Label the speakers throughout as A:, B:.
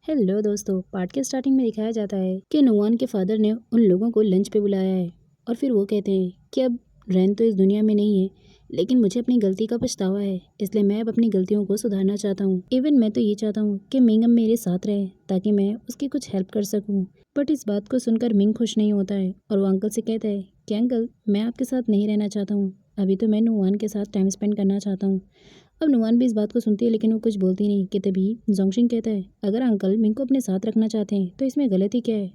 A: Hello दोस्तों। Part के starting में दिखाया जाता है कि नुआन के फादर ने उन लोगों को लंच पे बुलाया है और फिर वो कहते हैं कि अब रैन तो इस दुनिया में नहीं है, लेकिन मुझे अपनी गलती का पछतावा है, इसलिए मैं अब अपनी गलतियों को सुधारना चाहता हूँ। इवन मैं तो ये चाहता हूँ कि मिंग अब मेरे साथ रहे ताकि मैं उसकी कुछ हेल्प कर सकूँ। बट इस बात को सुनकर मिंग खुश नहीं होता है और वो अंकल से कहता है कि अंकल, मैं आपके साथ नहीं रहना चाहता हूँ, अभी तो मैं नुआन के साथ टाइम स्पेंड करना चाहता हूँ। अब नुआन भी इस बात को सुनती है लेकिन वो कुछ बोलती नहीं कि तभी जोंगशिंग कहता है, अगर अंकल मिंग को अपने साथ रखना चाहते हैं तो इसमें गलती क्या है?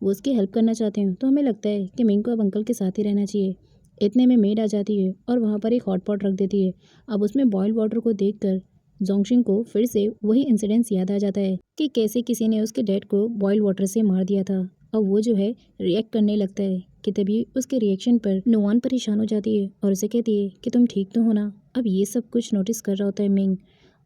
A: वो उसकी हेल्प करना चाहते हैं तो हमें लगता है कि मिंग को अब अंकल के साथ ही रहना चाहिए। इतने में मेड आ जाती है और वहाँ पर एक हॉट पॉट रख देती है। अब उसमें बॉयल वाटर को देखकर जोंगशिंग को फिर से वही इंसिडेंस याद आ जाता है कि कैसे किसी ने उसके डैड को बॉयल वाटर से मार दिया था। अब वो जो है रिएक्ट करने लगता है कि तभी उसके रिएक्शन पर नुआन परेशान हो जाती है और उसे कहती है कि तुम ठीक तो हो ना। अब ये सब कुछ नोटिस कर रहा होता है मिंग।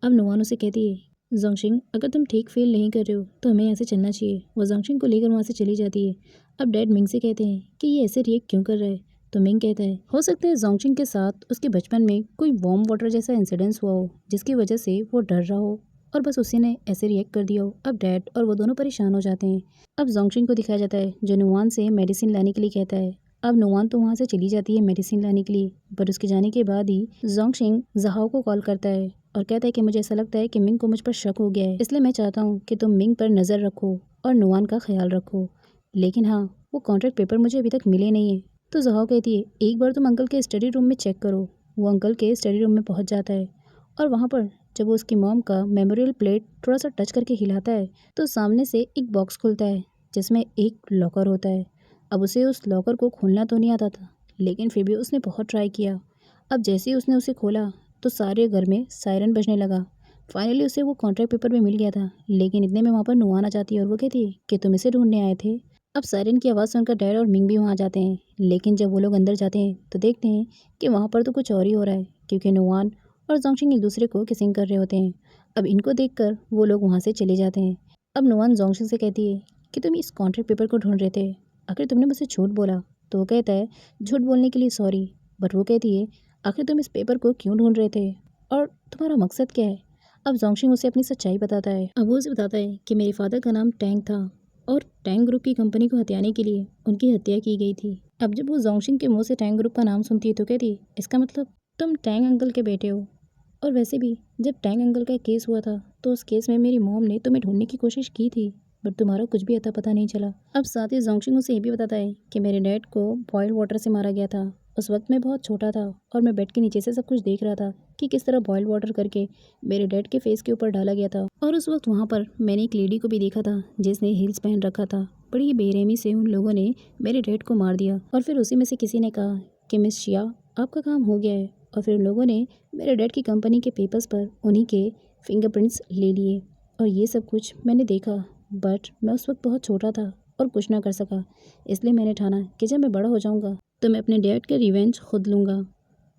A: अब नुआन उसे कहती है, जोंगशिंग अगर तुम ठीक फील नहीं कर रहे हो तो हमें यहाँ से चलना चाहिए। वो जोंगशिंग को लेकर वहाँ से चली जाती है। अब डैड मिंग से कहते हैं कि ये ऐसे रिएक्ट क्यों कर रहा है? तो मिंग कहता है, हो सकता है जोंगशिंग के साथ उसके बचपन में कोई वार्म वाटर जैसा इंसिडेंस हुआ हो जिसकी वजह से वो डर रहा हो और बस उसी ने ऐसे रिएक्ट कर दिया हो। अब डैड और वो दोनों परेशान हो जाते हैं। अब जोंगशिंग को दिखाया जाता है जो नुआन से मेडिसिन लाने के लिए कहता है। अब नुआन तो वहाँ से चली जाती है मेडिसिन लाने के लिए, पर उसके जाने के बाद ही जोंगशिंग जहाओ को कॉल करता है और कहता है कि मुझे ऐसा लगता है कि मिंग को मुझ पर शक हो गया है, इसलिए मैं चाहता हूँ कि तुम मिंग पर नज़र रखो और नुआन का ख्याल रखो। लेकिन हाँ, वो कॉन्ट्रैक्ट पेपर मुझे अभी तक मिले नहीं है। तो जहाओ कहती है, एक बार तुम अंकल के स्टडी रूम में चेक करो। वो अंकल के स्टडी रूम में पहुँच जाता है और वहाँ पर जब वो उसकी मॉम का मेमोरियल प्लेट थोड़ा सा टच करके हिलाता है तो सामने से एक बॉक्स खुलता है जिसमें एक लॉकर होता है। अब उसे उस लॉकर को खोलना तो नहीं आता था, लेकिन फिर भी उसने बहुत ट्राई किया। अब जैसे ही उसने उसे खोला तो सारे घर में सायरन बजने लगा। फाइनली उसे वो कॉन्ट्रैक्ट पेपर भी मिल गया था, लेकिन इतने में वहाँ पर नुआन आ जाती है और वो कहती है कि तुम इसे ढूंढने आए थे। अब सायरन की आवाज़ सुनकर डैड और मिंग भी वहाँ आ जाते हैं, लेकिन जब वो लोग अंदर जाते हैं तो देखते हैं कि वहाँ पर तो कुछ और ही हो रहा है, क्योंकि नुआन और जोंगशिंग एक दूसरे को किसिंग कर रहे होते हैं। अब इनको देखकर वो लोग वहाँ से चले जाते हैं। अब नुआन जोंगशिंग से कहती है कि तुम इस कॉन्ट्रैक्ट पेपर को ढूंढ रहे थे, आखिर तुमने मुझसे झूठ बोला। तो वो कहता है, झूठ बोलने के लिए सॉरी। बट वो कहती है, आखिर तुम इस पेपर को क्यों ढूंढ रहे थे और तुम्हारा मकसद क्या है? अब जोंगशिंग उसे अपनी सच्चाई बताता है। अब वो उसे बताता है कि मेरे फादर का नाम टैंग था और टैंग ग्रुप की कंपनी को हथियाने के लिए उनकी हत्या की गई थी। अब जब वो जोंगशिंग के मुंह से टैंग ग्रुप का नाम सुनती है तो कहती है, इसका मतलब तुम टैंग अंकल के बेटे हो। और वैसे भी जब टैंग अंकल का केस हुआ था तो उस केस में मेरी मॉम ने तुम्हें ढूंढने की कोशिश की थी, बट तुम्हारा कुछ भी अता पता नहीं चला। अब साथ ही जोंगशिंग उसे ये भी बताता है कि मेरे डैड को बॉइल्ड वाटर से मारा गया था। उस वक्त मैं बहुत छोटा था और मैं बेड के नीचे से सब कुछ देख रहा था कि किस तरह बॉइल्ड वाटर करके मेरे डैड के फेस के ऊपर डाला गया था। और उस वक्त वहाँ पर मैंने एक लेडी को भी देखा था जिसने हील्स पहन रखा था। बड़ी बेरहमी से उन लोगों ने मेरे डैड को मार दिया और फिर उसी में से किसी ने कहा कि मिस शिया, आपका काम हो गया है। और फिर उन लोगों ने मेरे डैड की कंपनी के पेपर्स पर उन्हीं के फिंगरप्रिंट्स ले लिए और ये सब कुछ मैंने देखा। बट मैं उस वक्त बहुत छोटा था और कुछ ना कर सका, इसलिए मैंने ठाना कि जब मैं बड़ा हो जाऊंगा तो मैं अपने डैड का रिवेंज खुद लूँगा।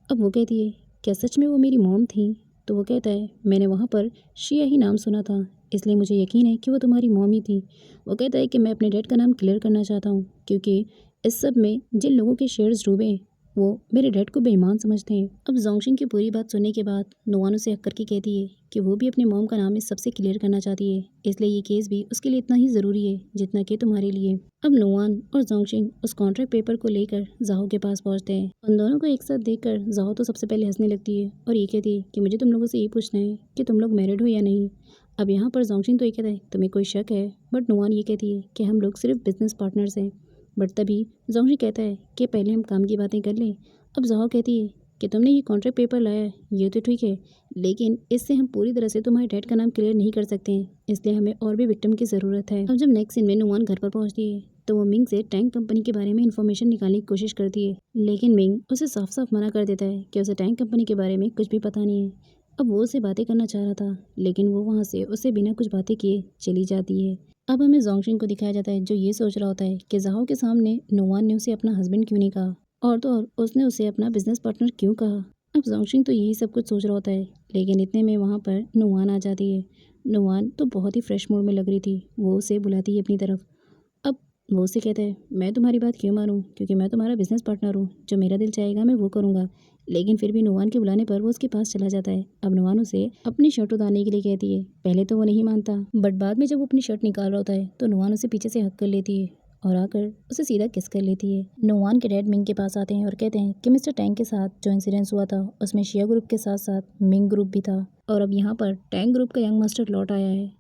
A: अब वो कहती है, क्या सच में वो मेरी मॉम थी? तो वो कहता है, मैंने वहाँ पर शिया ही नाम सुना था, इसलिए मुझे यकीन है कि वो तुम्हारी मॉम ही थी। वो कहता है कि मैं अपने डैड का नाम क्लियर करना चाहता हूँ, क्योंकि इस सब में जिन लोगों के शेयर्स डूबे वो मेरे डैड को बेईमान समझते हैं। अब जोंगशिंग की पूरी बात सुनने के बाद नुआन उसे हक करके कहती है कि वो भी अपने मॉम का नाम इस सबसे क्लियर करना चाहती है, इसलिए ये केस भी उसके लिए इतना ही ज़रूरी है जितना कि तुम्हारे लिए। अब नुआन और जोंगशिंग उस कॉन्ट्रैक्ट पेपर को लेकर जाहो के पास पहुंचते हैं। उन दोनों को एक साथ देखकर जाहो तो सबसे पहले हंसने लगती है और ये कहती है कि मुझे तुम लोगों से ये पूछना है कि तुम लोग मैरिड हो या नहीं। अब यहाँ पर जोंगशिंग तो ये कहता है, तुम्हें कोई शक है? बट नुआन ये कहती है कि हम लोग सिर्फ बिजनेस पार्टनर्स हैं। बट तभी जोंगशिंग कहता है कि पहले हम काम की बातें कर लें। अब जाहो कहती है कि तुमने ये कॉन्ट्रैक्ट पेपर लाया है ये तो ठीक है, लेकिन इससे हम पूरी तरह से तुम्हारे डैड का नाम क्लियर नहीं कर सकते हैं, इसलिए हमें और भी विक्टिम की ज़रूरत है। अब जब नेक्स्ट सीन में नुआन घर पर पहुंचती है तो वो मिंग से टैंक कंपनी के बारे में इन्फॉर्मेशन निकालने की कोशिश करती है, लेकिन मिंग उसे साफ साफ मना कर देता है कि उसे टैंक कंपनी के बारे में कुछ भी पता नहीं है। अब वो उसे बातें करना चाह रहा था, लेकिन वो वहाँ से उसे बिना कुछ बातें किए चली जाती है। अब हमें जोंगशिंग को दिखाया जाता है जो ये सोच रहा होता है कि जाहो के सामने नुआन ने उसे अपना हस्बैंड क्यों नहीं कहा और तो और उसने उसे अपना बिजनेस पार्टनर क्यों कहा। अब जोंगशिंग तो यही सब कुछ सोच रहा होता है, लेकिन इतने में वहाँ पर नुआन आ जाती है। नुआन तो बहुत ही फ्रेश मूड में लग रही थी, वो उसे बुलाती है अपनी तरफ। अब वो उससे कहता है, मैं तुम्हारी बात क्यों मानूँ, क्योंकि मैं तुम्हारा बिजनेस पार्टनर हूँ, जो मेरा दिल चाहेगा मैं वो करूँगा। लेकिन फिर भी नुमान के बुलाने पर वो उसके पास चला जाता है। अब नुमान उसे अपनी शर्ट उतारने के लिए कहती है। पहले तो वो नहीं मानता, बट बाद में जब वो अपनी शर्ट निकाल रहा होता है तो नुमान उसे पीछे से हक कर लेती है और आकर उसे सीधा किस कर लेती है। नुमान के डैड मिंग के पास आते हैं और कहते हैं कि मिस्टर टैंक के साथ जो इंसिडेंस हुआ था उसमें शिया ग्रुप के साथ साथ मिंग ग्रुप भी था, और अब यहाँ पर टैंक ग्रुप का यंग मास्टर लौट आया है।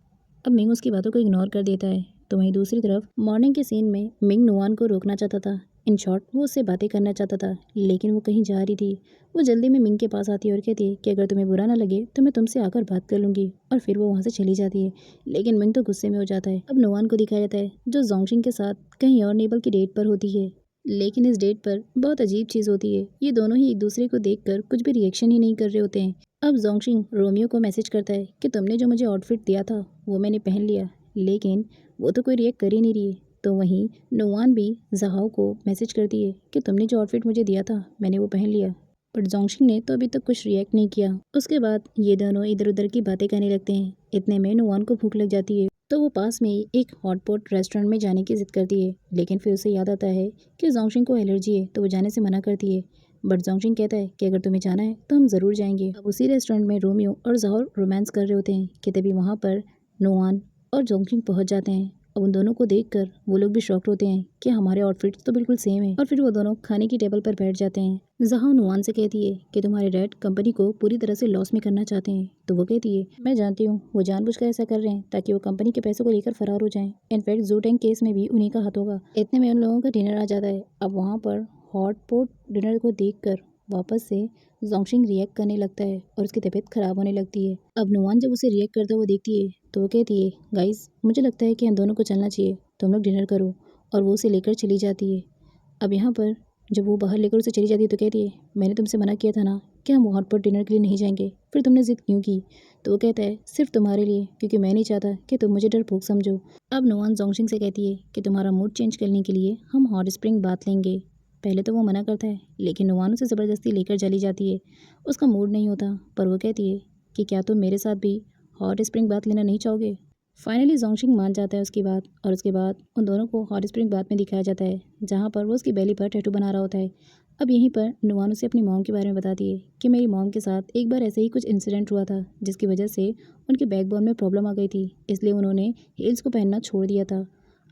A: अब मिंग उसकी बातों को इग्नोर कर देता है। तो वहीं दूसरी तरफ मॉर्निंग के सीन में मिंग नुआन को रोकना चाहता था। इन शॉर्ट वो उससे बातें करना चाहता था, लेकिन वो कहीं जा रही थी। वो जल्दी में मिंग के पास आती है और कहती है कि अगर तुम्हें बुरा ना लगे तो मैं तुमसे आकर बात कर लूँगी, और फिर वो वहाँ से चली जाती है। लेकिन मिंग तो गुस्से में हो जाता है। अब नुआन को दिखाया जाता है जो जोंगशिंग के साथ कहीं और नेबल की डेट पर होती है। लेकिन इस डेट पर बहुत अजीब चीज़ होती है, ये दोनों ही एक दूसरे को देखकर कुछ भी रिएक्शन ही नहीं कर रहे होते हैं। अब जोंगशिंग रोमियो को मैसेज करता है कि तुमने जो मुझे आउटफिट दिया था वो मैंने पहन लिया, लेकिन वो तो कोई रिएक्ट कर ही नहीं रही है। तो वहीं नुआन भी ज़हाओ को मैसेज करती है कि तुमने जो आउटफिट मुझे दिया था मैंने वो पहन लिया, बट जोंगशिंग ने तो अभी तक कुछ रिएक्ट नहीं किया। उसके बाद ये दोनों इधर उधर की बातें करने लगते हैं। इतने में नुआन को भूख लग जाती है, तो वो पास में ही एक हॉटपॉट रेस्टोरेंट में जाने की जिद करती है। लेकिन फिर उसे याद आता है कि जोंगशिंग को एलर्जी है, तो वो जाने से मना करती है। बट जोंगशिंग कहता है कि अगर तुम्हें जाना है तो हम ज़रूर जाएंगे। अब उसी रेस्टोरेंट में रोमियो और ज़हाओ रोमांस कर रहे होते हैं कि तभी वहाँ पर नुआन और जोंगशिंग पहुँच जाते हैं। अब उन दोनों को देखकर वो लोग भी शॉक्ड होते हैं कि हमारे आउटफिट्स तो बिल्कुल सेम है, और फिर वो दोनों खाने की टेबल पर बैठ जाते हैं। ज़हाओ नुआन से कहती है कि तुम्हारे डैड कंपनी को पूरी तरह से लॉस में करना चाहते हैं। तो वो कहती है, मैं जानती हूँ वो जानबूझकर ऐसा कर रहे हैं ताकि वो कंपनी के पैसों को लेकर फरार हो जाएं। इनफैक्ट ज़ूटेंग केस में भी उन्हीं का हाथ होगा। इतने में उन लोगों का डिनर आ जाता है। अब वहाँ पर हॉट पॉट डिनर को देखकर वापस से जोंगशिंग रिएक्ट करने लगता है और उसकी तबीयत खराब होने लगती है। अब नुआन जब उसे रिएक्ट करता हुआ देखती है तो वो कहती है, गाइस मुझे लगता है कि हम दोनों को चलना चाहिए, तुम लोग डिनर करो। और वो उसे लेकर चली जाती है। अब यहाँ पर जब वो बाहर लेकर उसे चली जाती है तो कहती है, मैंने तुमसे मना किया था ना कि हम हॉट पॉट डिनर के लिए नहीं जाएंगे, फिर तुमने जिद क्यों की? तो वो कहता है, सिर्फ तुम्हारे लिए, क्योंकि मैं नहीं चाहता कि तुम मुझे डरपोक समझो। अब नुआन जोंगशिंग से कहती है कि तुम्हारा मूड चेंज करने के लिए हम हॉट स्प्रिंग बात लेंगे। पहले तो वो मना करता है, लेकिन नुआन उसे ज़बरदस्ती लेकर चली जाती है। उसका मूड नहीं होता, पर वो कहती है कि क्या तुम मेरे साथ भी हॉट स्प्रिंग बात लेना नहीं चाहोगे? फाइनली जोंगशिंग मान जाता है उसकी बात, और उसके बाद उन दोनों को हॉट स्प्रिंग बात में दिखाया जाता है जहाँ पर वो उसकी बेली पर टैटू बना रहा होता है। अब यहीं पर नुआन उसे अपनी मॉम के बारे में बताती है कि मेरी मॉम के साथ एक बार ऐसे ही कुछ इंसिडेंट हुआ था जिसकी वजह से उनके बैकबोन में प्रॉब्लम आ गई थी, इसलिए उन्होंने हील्स को पहनना छोड़ दिया था।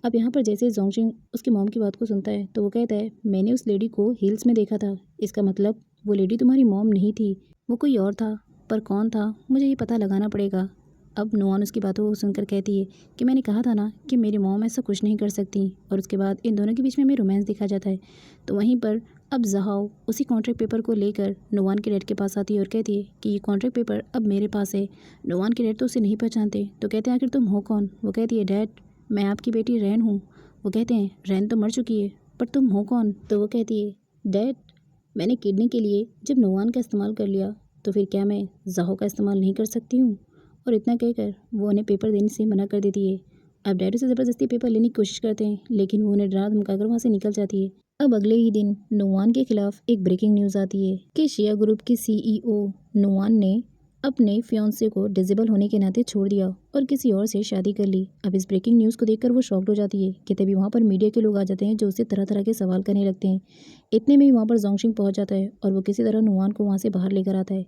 A: अब यहाँ पर जैसे ही जोंगशिंग उसकी मॉम की बात को सुनता है तो वो कहता है, मैंने उस लेडी को हील्स में देखा था, इसका मतलब वो लेडी तुम्हारी मॉम नहीं थी, वो कोई और था। पर कौन था मुझे ये पता लगाना पड़ेगा। अब नुआन उसकी बातों को सुनकर कहती है कि मैंने कहा था ना कि मेरी मॉम ऐसा कुछ नहीं कर सकती, और उसके बाद इन दोनों के बीच में हमें रोमांस दिखा जाता है। तो वहीं पर अब ज़हाओ उसी कॉन्ट्रैक्ट पेपर को लेकर नुआन के डैड के पास आती है और कहती है कि ये कॉन्ट्रैक्ट पेपर अब मेरे पास है। नुआन के डैड तो उसे नहीं पहचानते, तो कहते हैं आखिर तुम हो कौन? वो कहती है, डैड मैं आपकी बेटी रैन हूँ। वो कहते हैं, रैन तो मर चुकी है, पर तुम हो कौन? तो वो कहती है, डैड मैंने किडनी के लिए जब नुआन का इस्तेमाल कर लिया तो फिर क्या मैं ज़हाओ का इस्तेमाल नहीं कर सकती हूँ? और इतना कहकर वो उन्हें पेपर देने से मना कर देती है। अब डैडी से ज़बरदस्ती पेपर लेने की कोशिश करते हैं, लेकिन वो उन्हें डरा धमकाकर वहाँ से निकल जाती है। अब अगले ही दिन नुआन के खिलाफ एक ब्रेकिंग न्यूज़ आती है कि शिया ग्रुप की सीईओ नुआन ने अपने फियांसे को डिसेबल होने के नाते छोड़ दिया और किसी और से शादी कर ली। अब इस ब्रेकिंग न्यूज़ को देखकर वो शॉक्ड हो जाती है कि तभी वहाँ पर मीडिया के लोग आ जाते हैं जो उससे तरह तरह के सवाल करने लगते हैं। इतने में ही वहाँ पर जोंगशिंग पहुँच जाता है और वो किसी तरह नुआन को वहाँ से बाहर लेकर आता है।